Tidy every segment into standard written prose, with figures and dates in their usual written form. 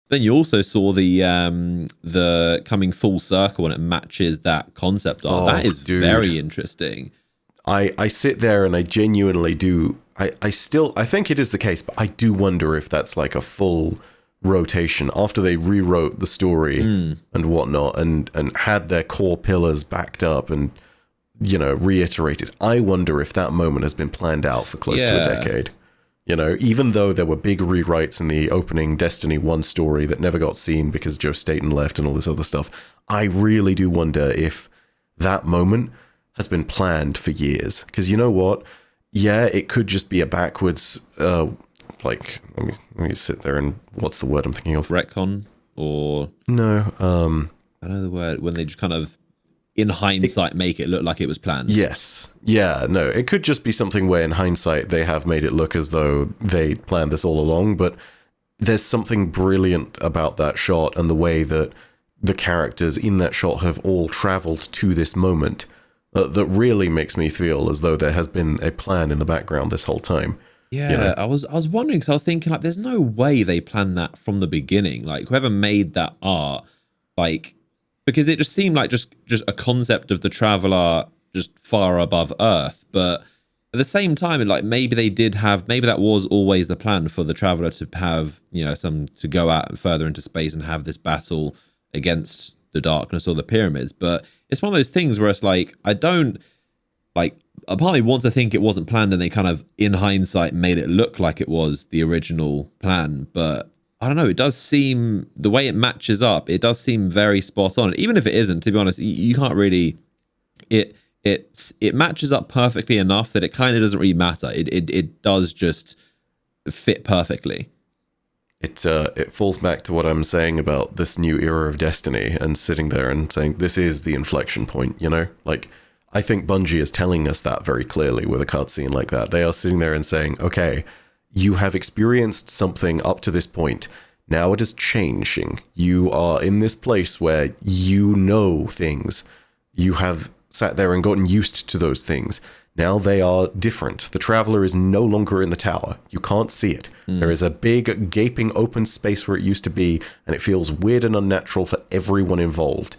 Then you also saw the coming full circle, and it matches that concept art. That is very interesting. I sit there and I genuinely do. I think it is the case, but I do wonder if that's like a full rotation after they rewrote the story and whatnot, and had their core pillars backed up and, you know, reiterated. I wonder if that moment has been planned out for close to a decade. You know, even though there were big rewrites in the opening Destiny 1 story that never got seen because Joe Staten left and all this other stuff, I really do wonder if that moment has been planned for years. Because you know what? Yeah, it could just be a backwards, like, let me sit there and, what's the word I'm thinking of? Retcon? Or... No, I know the word, when they just kind of, in hindsight, make it look like it was planned. Yes. Yeah, no, it could just be something where in hindsight they have made it look as though they planned this all along, but there's something brilliant about that shot and the way that the characters in that shot have all traveled to this moment that really makes me feel as though there has been a plan in the background this whole time. Yeah, you know? I was wondering, because I was thinking, like, there's no way they planned that from the beginning. Like, whoever made that art, like... Because it just seemed like just a concept of the Traveler just far above Earth. But at the same time, like, maybe that was always the plan for the Traveler to have, you know, to go out further into space and have this battle against the darkness or the pyramids. But it's one of those things where it's like, I don't, like, a part of me wants to think it wasn't planned and they kind of, in hindsight, made it look like it was the original plan. But I don't know, it does seem, the way it matches up, it does seem very spot on. Even if it isn't, to be honest, you can't really, it matches up perfectly enough that it kind of doesn't really matter. It does just fit perfectly. It falls back to what I'm saying about this new era of Destiny and sitting there and saying, this is the inflection point, you know? Like, I think Bungie is telling us that very clearly with a cutscene like that. They are sitting there and saying, okay, you have experienced something up to this point. Now it is changing. You are in this place where you know things. You have sat there and gotten used to those things. Now they are different. The Traveler is no longer in the tower. You can't see it. There is a big, gaping open space where it used to be, and it feels weird and unnatural for everyone involved.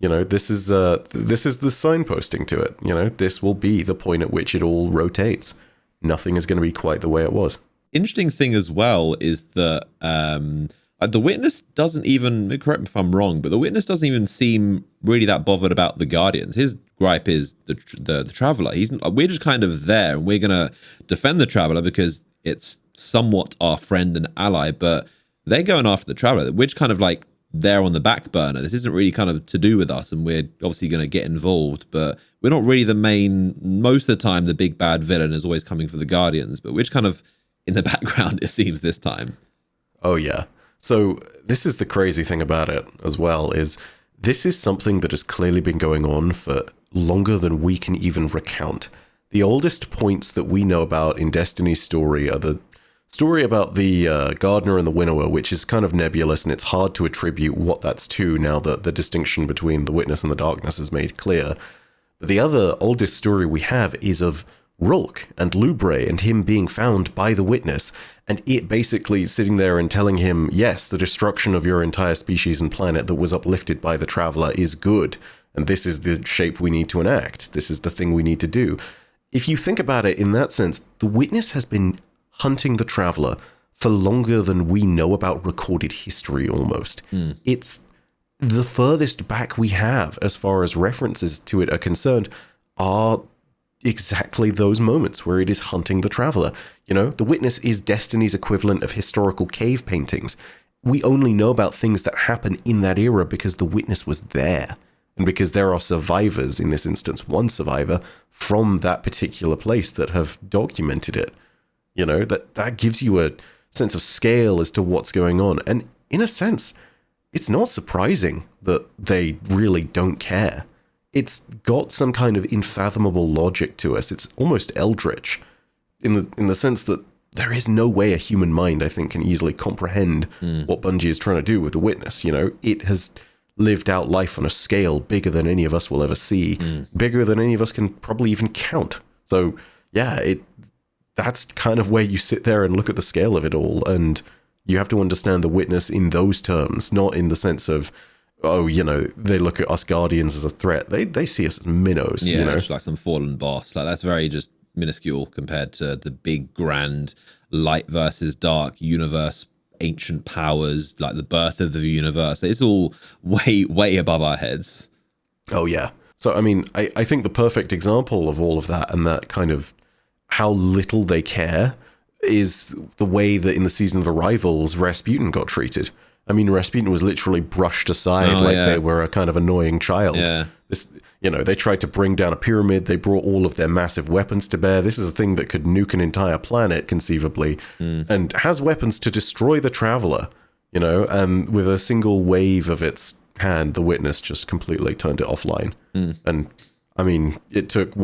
You know, this is the signposting to it. You know, this will be the point at which it all rotates. Nothing is going to be quite the way it was. Interesting thing as well is that the Witness doesn't even, correct me if I'm wrong, but the Witness doesn't even seem really that bothered about the Guardians. His gripe is the Traveler. We're just kind of there, and we're going to defend the Traveler because it's somewhat our friend and ally, but they're going after the Traveler. We're just kind of like there on the back burner. This isn't really kind of to do with us, and we're obviously going to get involved, but we're not really the main. Most of the time the big bad villain is always coming for the Guardians, but we're just kind of in the background, it seems, this time. Oh yeah. So this is the crazy thing about it as well, is this is something that has clearly been going on for longer than we can even recount. The oldest points that we know about in Destiny's story are the story about the Gardener and the Winnower, which is kind of nebulous, and it's hard to attribute what that's to now that the distinction between the Witness and the Darkness is made clear. But the other oldest story we have is of Rulk and Lubre and him being found by the Witness, and it basically sitting there and telling him, yes, the destruction of your entire species and planet that was uplifted by the Traveler is good, and this is the shape we need to enact. This is the thing we need to do. If you think about it in that sense, the Witness has been hunting the Traveler for longer than we know about recorded history almost. It's the furthest back we have as far as references to it are concerned are exactly those moments where it is hunting the Traveler. You know, the Witness is Destiny's equivalent of historical cave paintings. We only know about things that happen in that era because the Witness was there, and because there are survivors, in this instance one survivor, from that particular place that have documented it. You know, that gives you a sense of scale as to what's going on. And in a sense, it's not surprising that they really don't care. It's got some kind of unfathomable logic to us. It's almost eldritch in the sense that there is no way a human mind, I think, can easily comprehend what Bungie is trying to do with the Witness. You know, it has lived out life on a scale bigger than any of us will ever see, bigger than any of us can probably even count. So, yeah, that's kind of where you sit there and look at the scale of it all, and You have to understand the Witness in those terms, not in the sense of, oh, you know, they look at us Guardians as a threat. They see us as minnows. Yeah, you know? just like some fallen boss. Like that's very just minuscule compared to the big grand light versus dark universe, ancient powers, like the birth of the universe. It's all way above our heads. Oh yeah. So I mean, I think the perfect example of all of that and that kind of how little they care is the way that in the season of Arrivals, Rasputin got treated. I mean, Rasputin was literally brushed aside they were a kind of annoying child. Yeah. This, you know, they tried to bring down a pyramid. They brought all of their massive weapons to bear. This is a thing that could nuke an entire planet, conceivably, and has weapons to destroy the Traveler, you know, and with a single wave of its hand, the Witness just completely turned it offline. And, I mean, it took,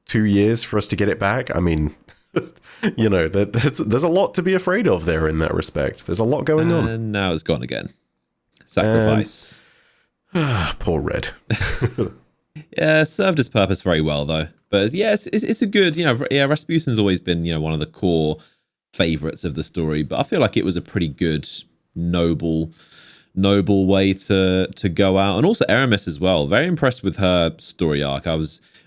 2 years for us to get it back? I mean... you know, there's a lot to be afraid of there in that respect. There's a lot going on. And now it's gone again. Sacrifice. Poor Red. Yeah, served its purpose very well, though. But yeah, it's a good, you know, yeah, Rasputin's always been, you know, one of the core favorites of the story. But I feel like it was a pretty good, noble way to go out. And also Eramis as well. Very impressed with her story arc.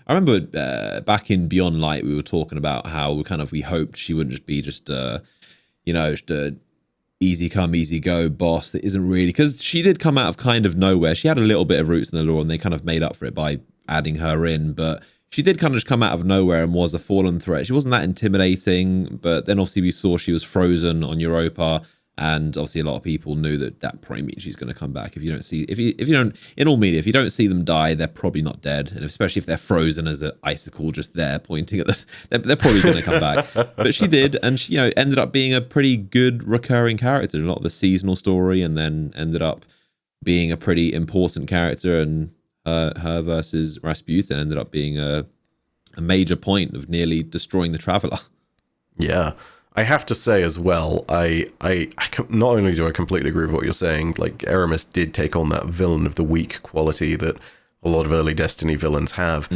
I remember back in Beyond Light, we were talking about how we hoped she wouldn't just be just a easy come, easy go boss that isn't really, because she did come out of kind of nowhere. She had a little bit of roots in the lore and they kind of made up for it by adding her in, but she did kind of just come out of nowhere and was a fallen threat. She wasn't that intimidating, but then obviously we saw she was frozen on Europa. And obviously a lot of people knew that probably means she's going to come back. If you don't, in all media, if you don't see them die, they're probably not dead. And especially if they're frozen as an icicle just there pointing at this, they're probably going to come back. But she did, and she, you know, ended up being a pretty good recurring character in a lot of the seasonal story, and then ended up being a pretty important character. And her versus Rasputin ended up being a major point of nearly destroying the Traveler. Yeah. I have to say as well, I not only do I completely agree with what you're saying, like Eramis did take on that villain of the week quality that a lot of early Destiny villains have.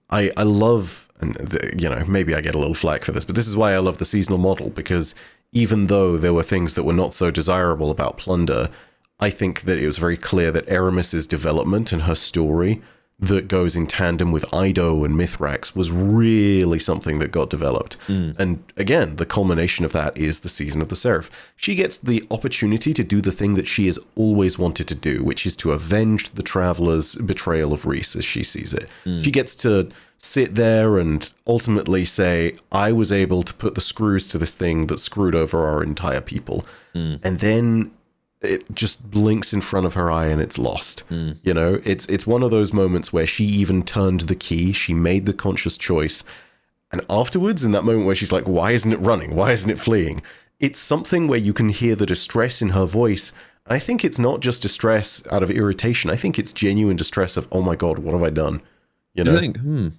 I love, and you know, maybe I get a little flack for this, but this is why I love the seasonal model, because even though there were things that were not so desirable about Plunder, I think that it was very clear that Eramis's development and her story that goes in tandem with Ido and Mithrax was really something that got developed. And again, the culmination of that is the Season of the Seraph. She gets the opportunity to do the thing that she has always wanted to do, which is to avenge the Traveler's betrayal of Reese, as she sees it. She gets to sit there and ultimately say, I was able to put the screws to this thing that screwed over our entire people. And then it just blinks in front of her eye and it's lost. You know, it's one of those moments where she even turned the key, she made the conscious choice, and afterwards, in that moment where she's like, why isn't it running? Why isn't it fleeing? It's something where you can hear the distress in her voice. And I think it's not just distress out of irritation. I think it's genuine distress of, oh my God, what have I done? You know?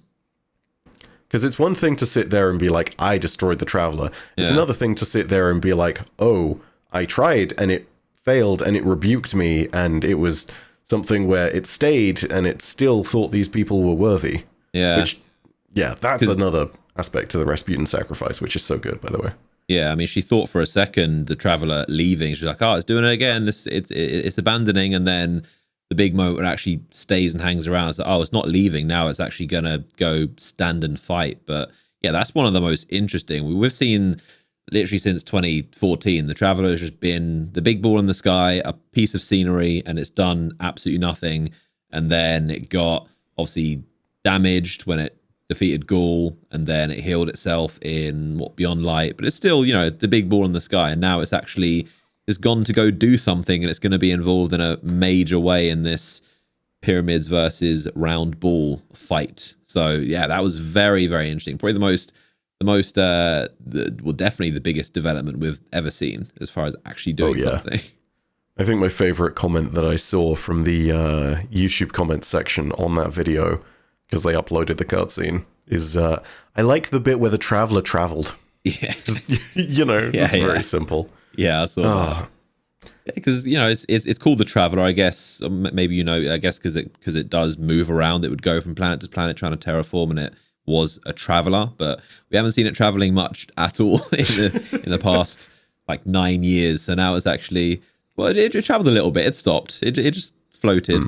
Because it's one thing to sit there and be like, I destroyed the Traveler. It's another thing to sit there and be like, oh, I tried and it failed and it rebuked me, and it was something where it stayed and it still thought these people were worthy. Which, that's another aspect to the Rasputin sacrifice, which is so good, by the way. Yeah, I mean, she thought for a second the Traveler leaving. She's like, oh, it's doing it again. It's abandoning. And then the big moment where it actually stays and hangs around. It's like, oh, it's not leaving. Now it's actually going to go stand and fight. But yeah, that's one of the most interesting. We've seen literally since 2014, the Traveler has just been the big ball in the sky, a piece of scenery, and it's done absolutely nothing. And then it got obviously damaged when it defeated Gaul, and then it healed itself in Beyond Light. But it's still, you know, the big ball in the sky, and now it's gone to go do something, and it's going to be involved in a major way in this pyramids versus round ball fight. So yeah, that was very, very interesting. Probably definitely the biggest development we've ever seen as far as actually doing something. I think my favorite comment that I saw from the YouTube comments section on that video, because they uploaded the cutscene, is I like the bit where the Traveler traveled. Yeah. Just, you know, it's very simple. Yeah, I saw that. Because, you know, it's called the Traveler, I guess. Maybe, you know, I guess because it does move around. It would go from planet to planet trying to terraform, and it was a Traveler, but we haven't seen it traveling much at all in the past like 9 years. So now it's actually, well, it traveled a little bit. It stopped. It just floated.